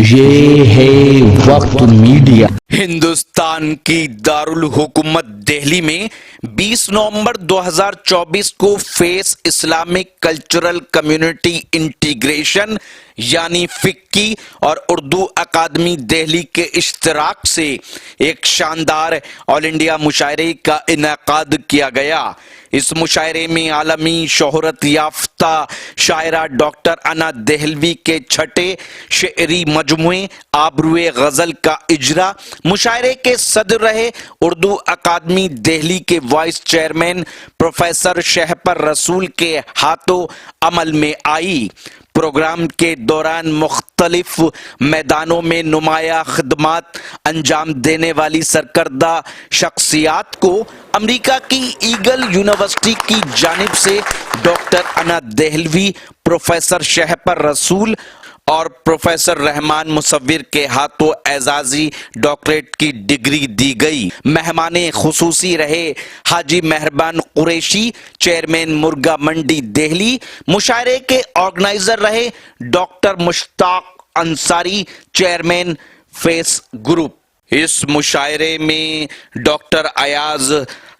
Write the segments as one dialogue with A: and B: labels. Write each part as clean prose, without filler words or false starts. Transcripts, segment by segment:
A: ये है वक्त मीडिया।
B: हिंदुस्तान की दारुल हुकूमत दिल्ली में 20 नवंबर 2024 को face Islamic cultural community integration यानी फिक्की और उर्दू अकादमी दिल्ली के इश्तराक से एक शानदार ऑल इंडिया मुशायरे का इनेकाद किया गया। इस मुशायरे में आलमी शोहरत याफ्ता शायरा डॉक्टर अना देहलवी के छठे शेरी मजमुए आबरूए गजल का इजरा, मुशायरे के सदर रहे उर्दू अकादमी दिल्ली के वाइस चेयरमैन प्रोफेसर शहपर रसूल के हाथों अमल में आई। प्रोग्राम के दौरान मुख्तलिफ मैदानों में नुमाया खिदमात अंजाम देने वाली सरकर्दा शख्सियात को अमेरिका की ईगल यूनिवर्सिटी की जानिब से डॉक्टर अना देहलवी, प्रोफेसर शहपर रसूल और प्रोफेसर रहमान मुसव्विर के हाथों एजाजी डॉक्टरेट की डिग्री दी गई। मेहमाने खुसूसी रहे हाजी मेहरबान कुरैशी, चेयरमैन मुर्गा मंडी दिल्ली। मुशायरे के ऑर्गेनाइजर रहे doctor Mushtaq Ansari, chairman face group. इस मुशायरे में डॉक्टर अयाज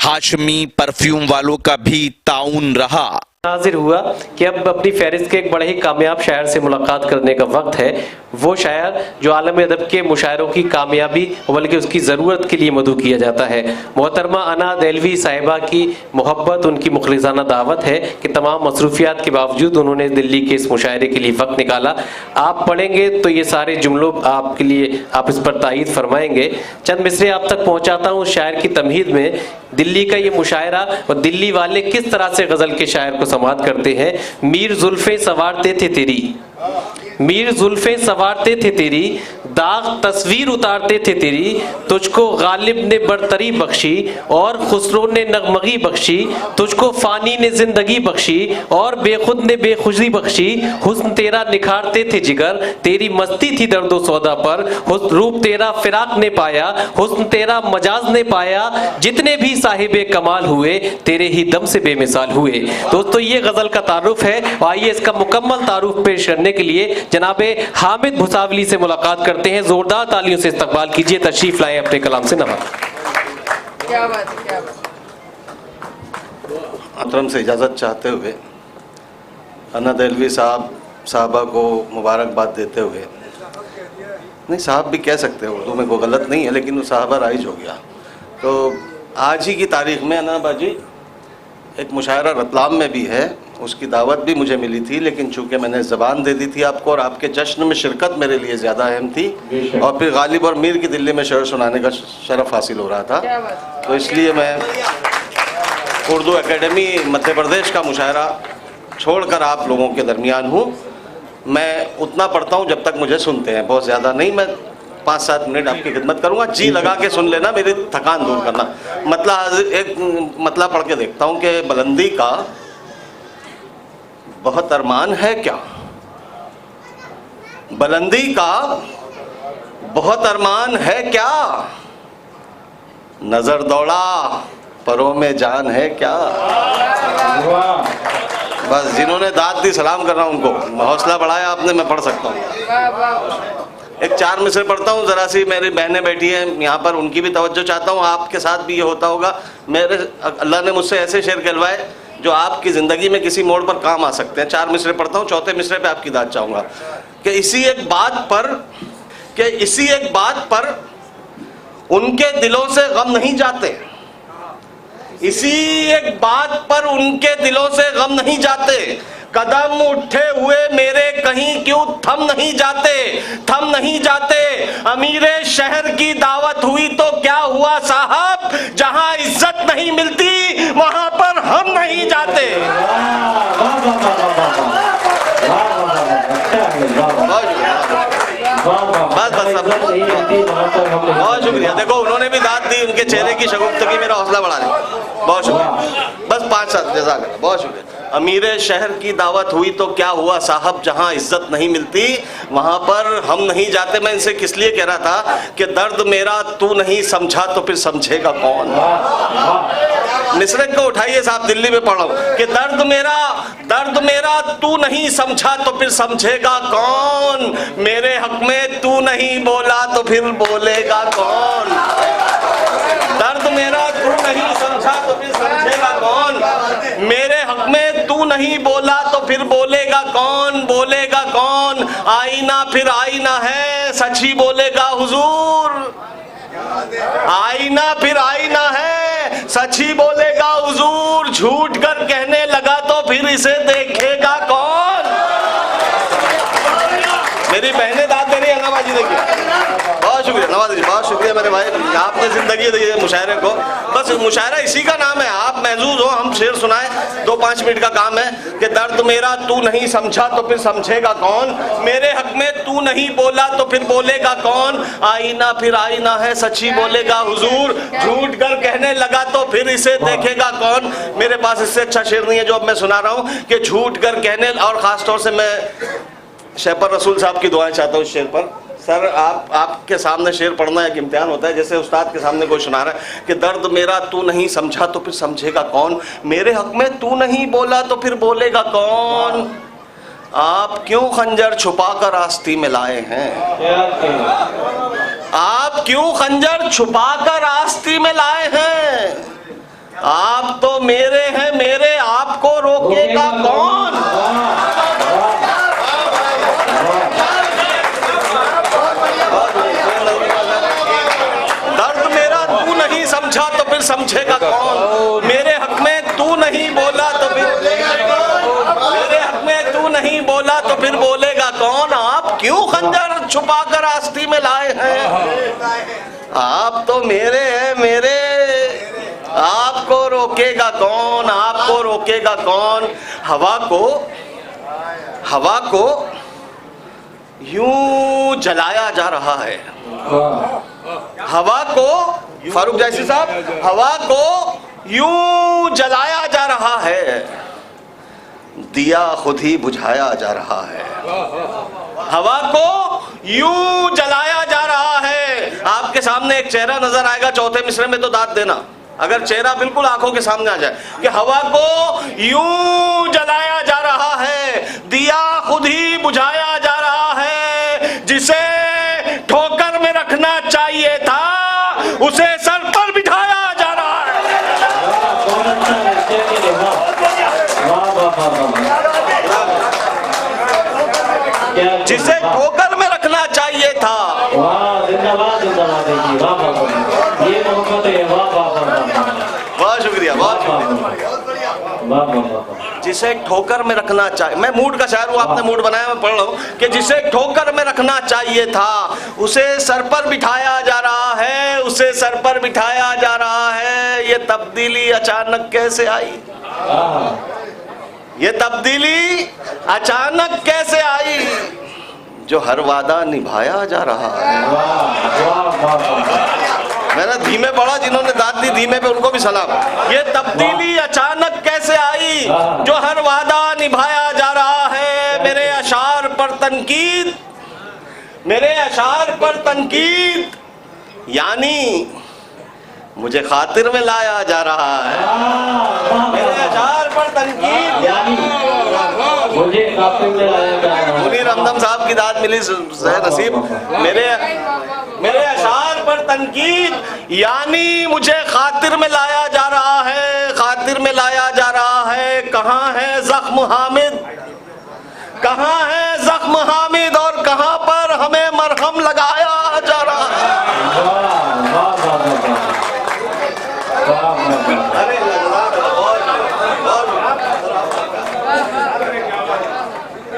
B: हाशमी परफ्यूम वालों का भी ताउन रहा।
C: हाजिर हुआ कि अब अपनी फहरिस्त के एक बड़े ही कामयाब शायर से मुलाकात करने का वक्त है। वो शायर जो आलम अदब के मुशायरों की कामयाबी बल्कि उसकी ज़रूरत के लिए मदऊ किया जाता है। मोहतरमा अना देहलवी साहिबा की मोहब्बत, उनकी मुखलिसाना दावत है कि तमाम मसरूफियात के बावजूद उन्होंने दिल्ली के इस मुशायरे के लिए वक्त निकाला। आप पढ़ेंगे तो ये सारे जुमलों आपके लिए आप इस पर तायीद फरमाएंगे। चंद मिसरे आप तक पहुँचाता हूँ शायर की तमहीद में। दिल्ली का ये मुशायरा और दिल्ली वाले किस तरह से गज़ल के शायर को समात करते हैं। मीर जुल्फे सवारते थे तेरी, मीर जुल्फे सवारते थे तेरी, दाग तस्वीर उतारते थे तेरी, तुझको गालिब ने बरतरी बख्शी और खुसरो ने नगमगी बख्शी, तुझको फानी ने जिंदगी बख्शी और बेखुद ने बेखुशी बख्शी। हुस्न तेरा निखारते थे जिगर, तेरी मस्ती थी दर्दो सौदा पर, रूप तेरा फिराक ने पाया, हुस्न तेरा मजाज ने पाया, जितने भी साहिबे कमाल हुए तेरे ही दम से बेमिसाल हुए। दोस्तों ये गजल का तारुफ है। आइए इसका मुकम्मल तारुफ पेश करने के लिए जनाबे हामिद भुसावली से मुलाकात करते हैं। जोरदार तालियों से इस्तकबाल कीजिए। तशरीफ लाएं अपने कलाम से नवाज।
D: क्या बात है, क्या बात।
E: मोहतरम से इजाज़त चाहते हुए अना देहलवी साहबा को मुबारकबाद देते हुए, नहीं साहब भी कह सकते हैं, उर्दू में कोई गलत नहीं है, लेकिन वो साहबा राइज हो गया। तो आज ही की तारीख में अना बाजी एक मुशायरा रतलाम में भी है, उसकी दावत भी मुझे मिली थी, लेकिन चूंकि मैंने ज़बान दे दी थी आपको और आपके जश्न में शिरकत मेरे लिए ज़्यादा अहम थी और फिर गालिब और मीर की दिल्ली में शेर सुनाने का शरफ हासिल हो रहा था, तो इसलिए मैं उर्दू एकेडमी मध्य प्रदेश का मुशायरा छोड़कर आप लोगों के दरमियान हूँ। मैं उतना पढ़ता हूँ जब तक मुझे सुनते हैं, बहुत ज़्यादा नहीं। मैं 5-7 मिनट आपकी खिदमत करूँगा, जी लगा के सुन लेना, मेरी थकान दूर करना। एक मतलब पढ़ के देखता हूँ कि बुलंदी का बहुत अरमान है क्या, बुलंदी का बहुत अरमान है क्या, नजर दौड़ा परों में जान है क्या। बस जिन्होंने दाद दी सलाम कर रहा हूं उनको, हौसला बढ़ाया आपने, मैं पढ़ सकता हूँ। एक 4 मिसरे पढ़ता हूँ, ज़रा सी मेरी बहनें बैठी हैं यहाँ पर, उनकी भी तवज्जो चाहता हूँ। आपके साथ भी ये होता होगा, मेरे अल्लाह ने मुझसे ऐसे शेर कहलवाए जो आपकी ज़िंदगी में किसी मोड़ पर काम आ सकते हैं। 4 मिसरे पढ़ता हूँ, चौथे मिसरे पे आपकी दाद चाहूँगा कि इसी एक बात पर उनके दिलों से गम नहीं जाते, इसी एक बात पर उनके दिलों से गम नहीं जाते, कदम उठे हुए मेरे कहीं क्यों थम नहीं जाते, अमीरे शहर की दावत हुई तो क्या हुआ साहब, जहां इज्जत नहीं मिलती वहां पर हम नहीं जाते। बस बहुत शुक्रिया। देखो उन्होंने भी दाद दी, उनके चेहरे की शगुफ्तगी मेरा हौसला बढ़ा दी, बहुत शुक्रिया। बस 5-7 जज़ाकल्लाह, बहुत शुक्रिया। अमीरे शहर की दावत हुई तो क्या हुआ साहब, जहां इज्जत नहीं मिलती वहां पर हम नहीं जाते। मैं इनसे किस लिए कह रहा था कि दर्द मेरा तू नहीं समझा तो फिर समझेगा कौन। मिसरत को उठाइए साहब, दिल्ली में पढ़ा हूं कि दर्द मेरा तू नहीं समझा तो फिर समझेगा कौन, मेरे हक में तू नहीं बोला तो फिर बोलेगा कौन। दर्द मेरा तू नहीं समझा तो फिर समझेगा कौन, मेरे हक में तू नहीं बोला तो फिर बोलेगा कौन, बोलेगा कौन। आईना फिर आईना है, सच ही बोलेगा हुजूर। आईना फिर आईना है, सच ही बोलेगा हुजूर। झूठ कर कहने लगा तो फिर इसे देखेगा कौन। मेरी बहनें दाद दे रही है, नवाजी देखिए। बहुत शुक्रिया नवाज जी, बहुत शुक्रिया मेरे भाई, आपने जिंदगी दी है मुशायरे को। बस मुशायरा इसी का नाम है, आप महजूज हो, हम शेर सुनाए, 2-5 मिनट का काम है कि दर्द मेरा तू नहीं समझा तो फिर समझेगा कौन, मेरे हक में तू नहीं बोला तो फिर बोलेगा कौन। आईना फिर आईना है, सच्ची बोलेगा हुजूर। झूठ कर कहने लगा तो फिर इसे देखेगा कौन। मेरे पास इससे अच्छा शेर नहीं है जो अब मैं सुना रहा हूँ कि झूठ कर कहने, और खासतौर से मैं शहपर रसूल साहब की दुआएं चाहता हूँ इस शेर पर। सर आपके सामने शेर पढ़ना एक इम्तिहान होता है, जैसे उस्ताद के सामने कोई सुना रहा है कि दर्द मेरा तू नहीं समझा तो फिर समझेगा कौन, मेरे हक में तू नहीं बोला तो फिर बोलेगा कौन। आप क्यों खंजर छुपा कर आस्ती में लाए हैं, आप क्यों खंजर छुपा कर आस्ती में लाए हैं। आप तो मेरे हैं मेरे, आपको रोकेगा कौन। समझा तो फिर समझेगा कौन, मेरे हक में तू नहीं बोला तो फिर, मेरे हक में तू नहीं बोला तो फिर बोलेगा कौन। आप क्यों खंजर छुपा कर आस्ती में लाए हैं, आप तो मेरे हैं मेरे, आपको रोकेगा कौन, आपको रोकेगा कौन। हवा को यूं जलाया जा रहा है, हवा को, फारूक जैसी साहब, हवा को यूं जलाया जा रहा है, दिया खुद ही बुझाया जा रहा है। हवा को यूं जलाया जा रहा है। आपके सामने एक चेहरा नजर आएगा, चौथे मिसरे में तो दाद देना, अगर चेहरा बिल्कुल आंखों के सामने आ जाए कि हवा को यूं जलाया जा रहा है, दिया खुद ही बुझाया जा रहा है, जिसे ठोकर में रखना चाहिए था उसे सर पर बिठाया जा रहा है। जिसे ठोकर में रखना चाहिए था, बहुत शुक्रिया, बहुत शुक्रिया। जिसे ठोकर में रखना चाहिए, मैं मूड का शायर हूँ, आपने मूड बनाया, मैं पढ़ रहा हूँ कि जिसे ठोकर में रखना चाहिए था उसे सर पर बिठाया जा रहा है, उसे सर पर बिठाया जा रहा है। ये तब्दीली अचानक कैसे आई, ये तब्दीली अचानक कैसे आई, जो हर वादा निभाया जा रहा है। मैंने धीमे पढ़ा, जिन्होंने दाद दी धीमे पे उनको भी सलाम। ये तब्दीली अचानक कैसे आई, जो हर वादा निभाया जा रहा है। मेरे अशार पर तनकीद, मेरे अशार पर तनकीद, यानी मुझे खातिर में लाया जा रहा है। मेरे अशार पर तनकीद, यानी मुझे खातिर में लाया जा रहा है। मुनीर हमदम साहब की दाद मिली नसीब। मेरे अशार पर तनकीद, यानी मुझे खातिर में लाया जा रहा है, खातिर में लाया जा रहा है। कहाँ है जख्म हामिद, कहाँ है जख्म हामिद, और कहाँ पर हमें मरहम लगाया जा रहा है।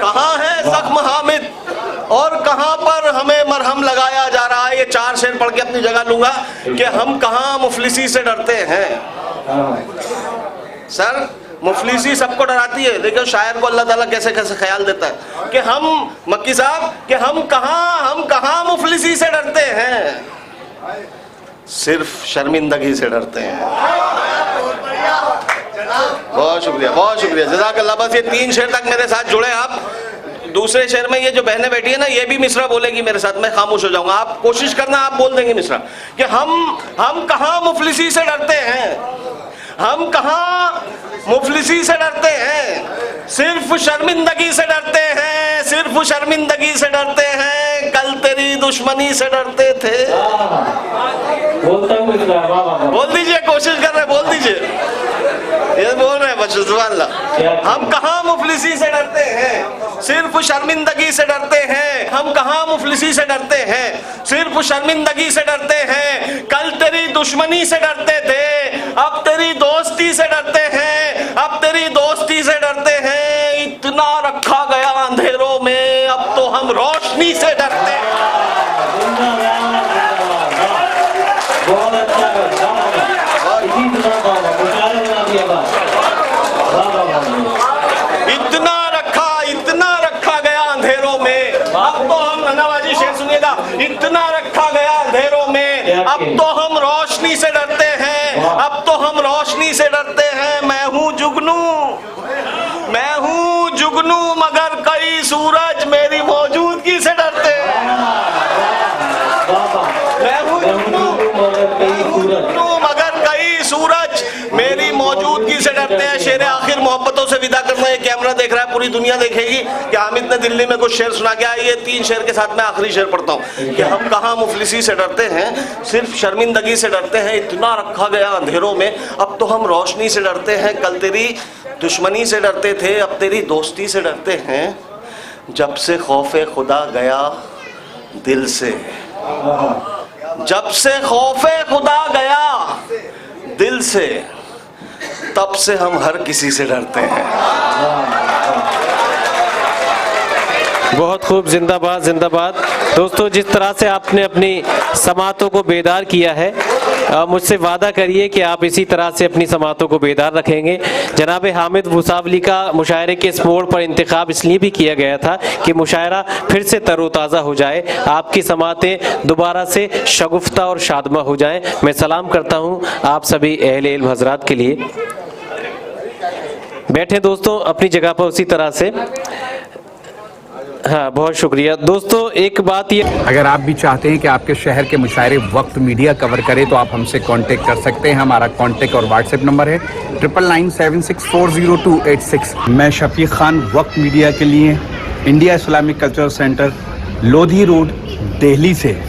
E: कहाँ है जख्म हामिद और कहाँ पर हमें मरहम लगाया जा रहा है। ये 4 शेर पढ़ के अपनी जगह लूंगा कि हम कहाँ मुफलिसी से डरते हैं। सर मुफलिसी सबको डराती है, देखो शायर को अल्लाह ताला कैसे कैसे ख्याल देता है कि हम, मक्की साहब, कि हम कहाँ मुफलिसी से डरते हैं, सिर्फ शर्मिंदगी से डरते हैं। बहुत शुक्रिया, बहुत शुक्रिया, जज़ाकल्लाह। बस ये 3 शेर तक मेरे साथ जुड़े आप। दूसरे शेर में ये जो बहनें बैठी है ना, ये भी मिसरा बोलेगी मेरे साथ, मैं खामोश हो जाऊंगा। आप कोशिश करना, आप बोल देंगे मिसरा कि हम कहाँ मुफलिसी से डरते हैं, हम कहाँ मुफलिसी से डरते हैं, सिर्फ शर्मिंदगी से डरते हैं, सिर्फ शर्मिंदगी से डरते हैं, कल तेरी दुश्मनी से डरते थे। बोल दीजिए, कोशिश कर रहे, बोल दीजिए। ये बोल रहे हैं बच्चों, सुभान अल्लाह। हम कहाँ मुफलिसी से डरते हैं, सिर्फ शर्मिंदगी से डरते हैं। हम कहाँ मुफलिसी से डरते हैं, सिर्फ शर्मिंदगी से डरते हैं, कल तेरी दुश्मनी से डरते थे, अब तेरी दोस्ती से डरते हैं, अब तेरी दोस्ती से डरते हैं। इतना रखा गया अंधेरों में, अब तो हम रोशनी से डरते हैं।
C: बहुत अच्छा,
E: इतना रखा गया अंधेरों में, अब तो हम, नवाजी शेर सुनिएगा, इतना रखा गया अंधेरों में, अब तो हम रोशनी से डरते हैं, अब तो हम रोशनी से डरते हैं। मैं हूँ जुगनू, मैं हूँ जुगनू, मगर कई सूरज मेरी मौजूदगी से डरते हैं। मैं हूँ जुगनू मगर कई सूरज मेरी मौजूदगी से डरते हैं। शेर आखिर मोहब्बतों से विदा करना है। कैमरा देख रहा है, पूरी दुनिया देखेगी कि हामिद ने दिल्ली में कुछ शेर सुना गया। ये 3 शेर के साथ मैं आखिरी शेर पढ़ता हूँ कि हम कहाँ मुफलिसी से डरते हैं, सिर्फ शर्मिंदगी से डरते हैं। इतना रखा गया अंधेरों में, अब तो हम रोशनी से डरते हैं, कल तेरी दुश्मनी से डरते थे, अब तेरी दोस्ती से डरते हैं। जब से खौफे खुदा गया दिल से, जब से खौफे खुदा गया दिल से, तब से हम हर किसी से डरते हैं।
C: बहुत खूब, जिंदाबाद जिंदाबाद। दोस्तों, जिस तरह से आपने अपनी समातों को बेदार किया है, मुझसे वादा करिए कि आप इसी तरह से अपनी समातों को बेदार रखेंगे। जनाब हामिद भूसावली का मुशायरे के इस मोड़ पर इंतखाब इसलिए भी किया गया था कि मुशायरा फिर से तरोताज़ा हो जाए, आपकी समातें दोबारा से शगुफ्ता और शादमा हो जाएं। मैं सलाम करता हूं आप सभी अहले इल्म हजरात के लिए। बैठे दोस्तों अपनी जगह पर उसी तरह से। हाँ, बहुत शुक्रिया दोस्तों। एक बात ये,
A: अगर आप भी चाहते हैं कि आपके शहर के मुशायरे वक्त मीडिया कवर करे तो आप हमसे कांटेक्ट कर सकते हैं। हमारा कांटेक्ट और व्हाट्सएप नंबर है 9997640286। मैं शफीक खान, वक्त मीडिया के लिए India Islamic cultural centre, Lodhi road, Delhi से